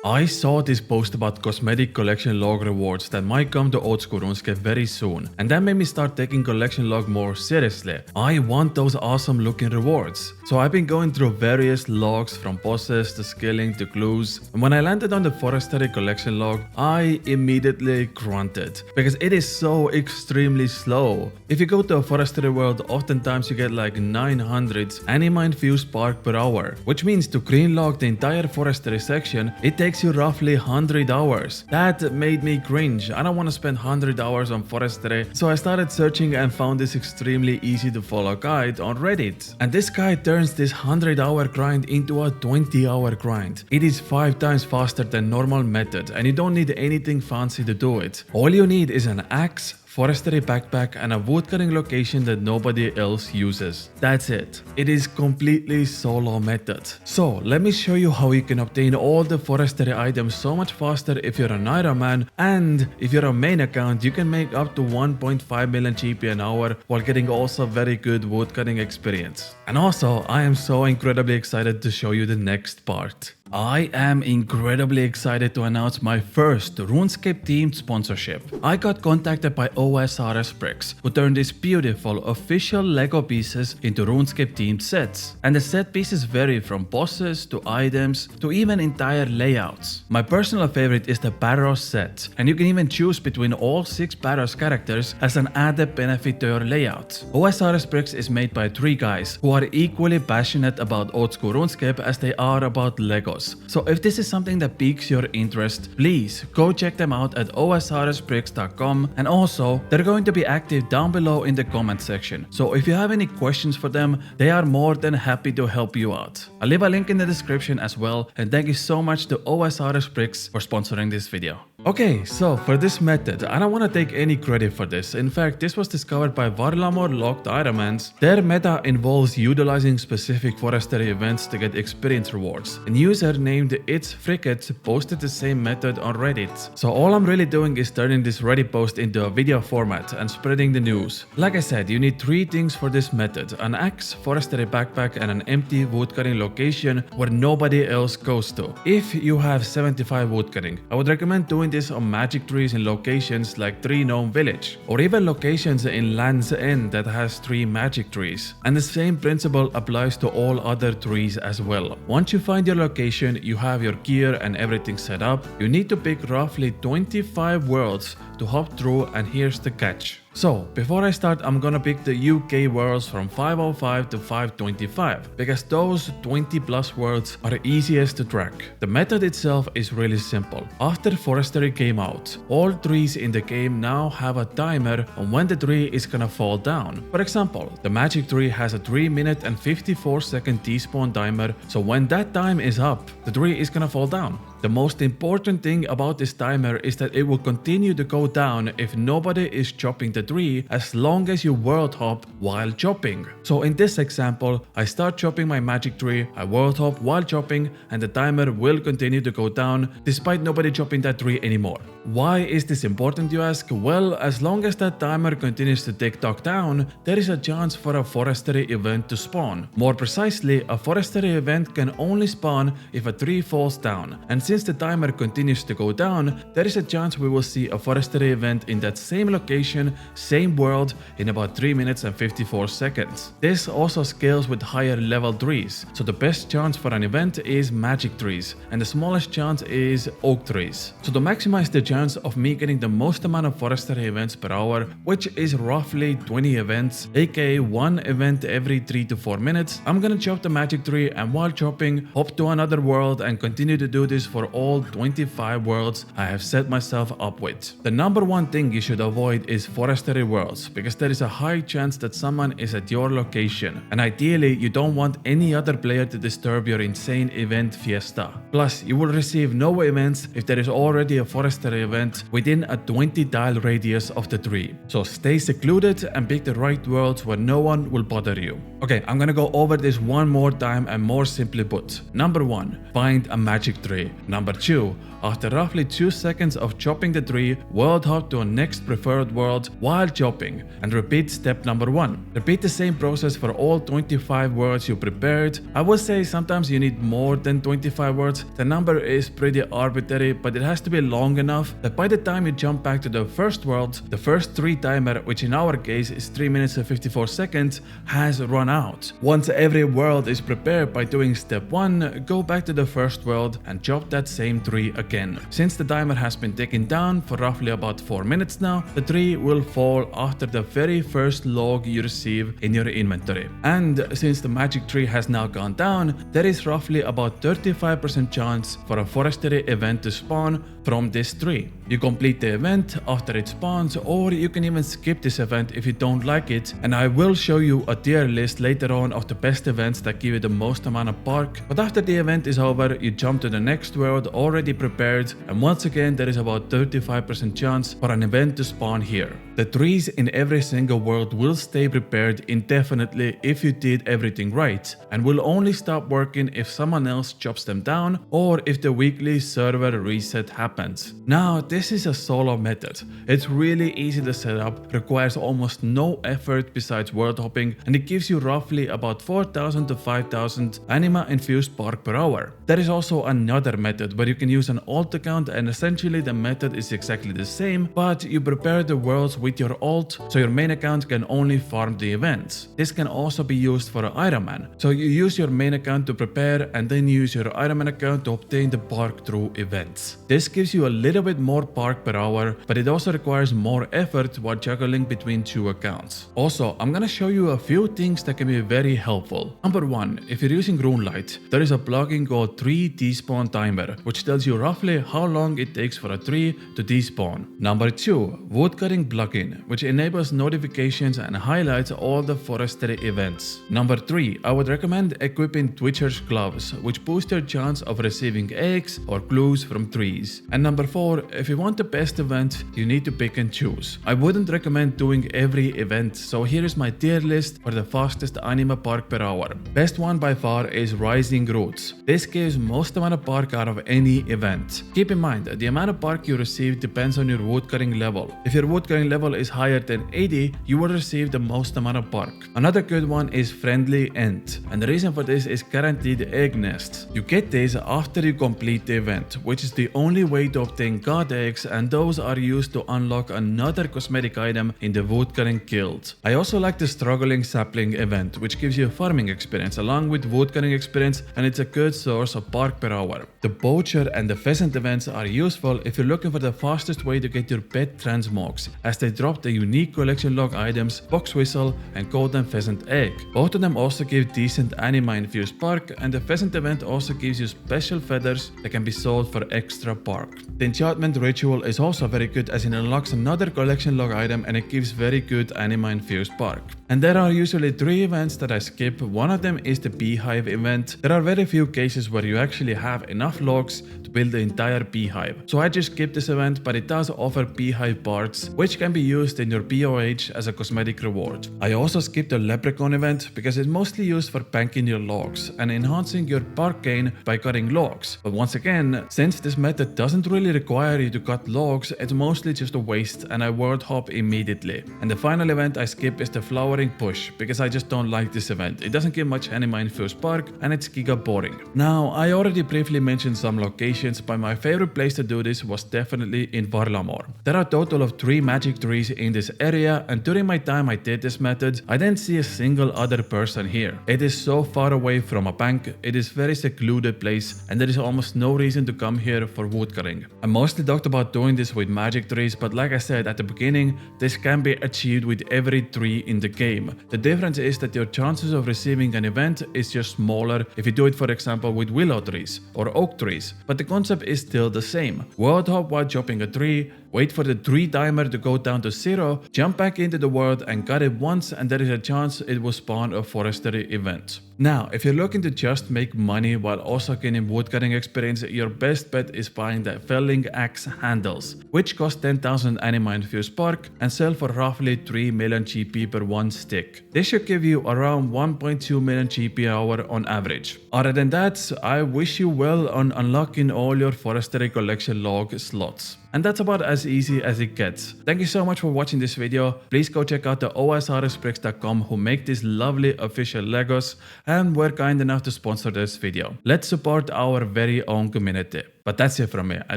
I saw this post about cosmetic collection log rewards that might come to Old School RuneScape very soon, and that made me start taking collection log more seriously. I want those awesome looking rewards. So I've been going through various logs from bosses to skilling to clues, and when I landed on the Forestry collection log, I immediately grunted because it is so extremely slow. If you go to a Forestry world, oftentimes you get like 900 anima infused spark per hour, which means to green log the entire Forestry section, it takes you roughly 100 hours. That made me cringe. I don't want to spend 100 hours on Forestry, so I started searching and found this extremely easy to follow guide on Reddit. And this guide turns this 100-hour grind into a 20-hour grind. It is 5 times faster than normal method, and you don't need anything fancy to do it. All you need is an axe, Forestry backpack, and a woodcutting location that nobody else uses. That's it. It is completely solo method. So let me show you how you can obtain all the Forestry items so much faster if you're an Iron Man, and if you're a main account you can make up to 1.5 million GP an hour while getting also very good woodcutting experience. And also I am so incredibly excited to show you the next part. I am incredibly excited to announce my first RuneScape themed sponsorship. I got contacted by OSRS Bricks, who turned these beautiful official Lego pieces into RuneScape themed sets. And the set pieces vary from bosses to items to even entire layouts. My personal favorite is the Barrows set, and you can even choose between all 6 Barrows characters as an added benefit to your layout. OSRS Bricks is made by 3 guys who are equally passionate about old school RuneScape as they are about Legos. So if this is something that piques your interest, please go check them out at osrsbricks.com, and also they're going to be active down below in the comment section. So if you have any questions for them, they are more than happy to help you out. I'll leave a link in the description as well, and thank you so much to OSRS Bricks for sponsoring this video. Okay, so for this method, I don't want to take any credit for this. In fact, this was discovered by Varlamore Locked Ironmans. Their meta involves utilizing specific Forestry events to get experience rewards. A user named It's Fricket posted the same method on Reddit. So all I'm really doing is turning this Reddit post into a video format and spreading the news. Like I said, you need 3 things for this method: an axe, Forestry backpack, and an empty woodcutting location where nobody else goes to. If you have 75 woodcutting, I would recommend doing this on magic trees in locations like Tree Gnome Village, or even locations in Land's End that has 3 magic trees. And the same principle applies to all other trees as well. Once you find your location, you have your gear and everything set up, you need to pick roughly 25 worlds to hop through, and here's the catch. So before I start, I'm gonna pick the UK worlds from 505 to 525 because those 20 plus worlds are easiest to track. The method itself is really simple. After Forestry came out, all trees in the game now have a timer on when the tree is gonna fall down. For example, the magic tree has a 3-minute and 54-second despawn timer, so when that time is up, the tree is gonna fall down. The most important thing about this timer is that it will continue to go down if nobody is chopping the tree as long as you world hop while chopping. So in this example, I start chopping my magic tree, I world hop while chopping, and the timer will continue to go down despite nobody chopping that tree anymore. Why is this important, you ask? Well, as long as that timer continues to tick-tock down, there is a chance for a Forestry event to spawn. More precisely, a Forestry event can only spawn if a tree falls down, and since the timer continues to go down, there is a chance we will see a Forestry event in that same location, same world, in about 3 minutes and 54 seconds. This also scales with higher level trees, so the best chance for an event is magic trees, and the smallest chance is oak trees. So to maximize the chance of me getting the most amount of Forestry events per hour, which is roughly 20 events, aka 1 event every 3 to 4 minutes, I'm gonna chop the magic tree, and while chopping, hop to another world and continue to do this for all 25 worlds I have set myself up with. The number 1 thing you should avoid is Forestry worlds, because there is a high chance that someone is at your location, and ideally you don't want any other player to disturb your insane event fiesta. Plus, you will receive no events if there is already a Forestry event within a 20 tile radius of the tree. So stay secluded and pick the right worlds where no one will bother you. Okay, I'm gonna go over this one more time and more simply put. Number 1, find a magic tree. Number 2, after roughly 2 seconds of chopping the tree, world hop to a next preferred world while while chopping, and repeat step number 1. Repeat the same process for all 25 words you prepared. I will say sometimes you need more than 25 words. The number is pretty arbitrary, but it has to be long enough that by the time you jump back to the first word, the first 3 timer, which in our case is 3 minutes and 54 seconds, has run out. Once every word is prepared by doing step 1, go back to the first word and chop that same 3 again. Since the timer has been taken down for roughly about 4 minutes now, the tree will fall after the very first log you receive in your inventory. And since the magic tree has now gone down, there is roughly about 35% chance for a forestry event to spawn from this tree. You complete the event after it spawns, or you can even skip this event if you don't like it, and I will show you a tier list later on of the best events that give you the most amount of bark. But after the event is over, you jump to the next world already prepared, and once again there is about 35% chance for an event to spawn here. The trees in every single world will stay prepared indefinitely if you did everything right, and will only stop working if someone else chops them down or if the weekly server reset happens. Now, this is a solo method. It's really easy to set up, requires almost no effort besides world hopping, and it gives you roughly about 4,000 to 5,000 anima infused bark per hour. There is also another method where you can use an alt account, and essentially the method is exactly the same, but you prepare the worlds with your alt, so your main account can only farm the events. This can also be used for an Iron Man, so you use your main account to prepare and then use your Iron Man account to obtain the bark through events. This gives you a little bit more bark per hour, but it also requires more effort while juggling between 2 accounts. Also, I'm gonna show you a few things that can be very helpful. Number 1, if you're using RuneLite, there is a plugin called tree despawn timer, which tells you roughly how long it takes for a tree to despawn. Number 2, woodcutting plugin, which enables notifications and highlights all the forestry events. Number 3, I would recommend equipping Twitcher's gloves, which boost your chance of receiving eggs or clues from trees. And number 4, if you want the best event, you need to pick and choose. I wouldn't recommend doing every event, so here is my tier list for the fastest anima bark per hour. Best one by far is Rising Roots. This gives most amount of bark out of any event. Keep in mind, the amount of bark you receive depends on your woodcutting level. If your woodcutting level is higher than 80, you will receive the most amount of bark. Another good one is Friendly Ant, and the reason for this is guaranteed egg nests. You get this after you complete the event, which is the only way to obtain god eggs, and those are used to unlock another cosmetic item in the woodcutting guild. I also like the Struggling Sapling event, which gives you farming experience along with woodcutting experience, and it's a good source of bark per hour. The Poacher and the Pheasant events are useful if you're looking for the fastest way to get your pet transmogs, as they drop the unique collection log items Box Whistle and Golden Pheasant Egg. Both of them also give decent anima infused bark, and the Pheasant event also gives you special feathers that can be sold for extra bark. The Enchantment Ritual is also very good as it unlocks another collection log item, and it gives very good anima infused bark. And there are usually 3 events that I skip. One of them is the Beehive event. There are very few cases where you actually have enough logs to build the entire beehive, so I just skip this event, but it does offer beehive parts which can be used in your BOH as a cosmetic reward. I also skipped the Leprechaun event because it's mostly used for banking your logs and enhancing your bark gain by cutting logs. But once again, since this method doesn't really require you to cut logs, it's mostly just a waste, and I world hop immediately. And the final event I skip is the Flowering Push because I just don't like this event. It doesn't give much anima infused bark and it's giga boring. Now, I already briefly mentioned some locations, but my favorite place to do this was definitely in Varlamore. There are a total of 3 magic trees in this area, and during my time I did this method, I didn't see a single other person here. It is so far away from a bank, it is very secluded place, and there is almost no reason to come here for woodcutting. I mostly talked about doing this with magic trees, but like I said at the beginning, this can be achieved with every tree in the game. The difference is that your chances of receiving an event is just smaller if you do it, for example, with willow trees or oak trees, but the concept is still the same. World hop while chopping a tree, wait for the tree timer to go down to 0, jump back into the world and cut it once, and there is a chance it will spawn a forestry event. Now, if you're looking to just make money while also gaining woodcutting experience, your best bet is buying the Felling Axe handles, which cost 10,000 anima infused bark and sell for roughly 3 million GP per 1 stick. This should give you around 1.2 million GP hour on average. Other than that, I wish you well on unlocking all your forestry collection log slots. And that's about as as easy as it gets. Thank you so much for watching this video. Please go check out the OSRSbricks.com who make these lovely official Legos and were kind enough to sponsor this video. Let's support our very own community. But that's it from me. I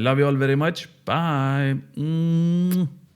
love you all very much. Bye.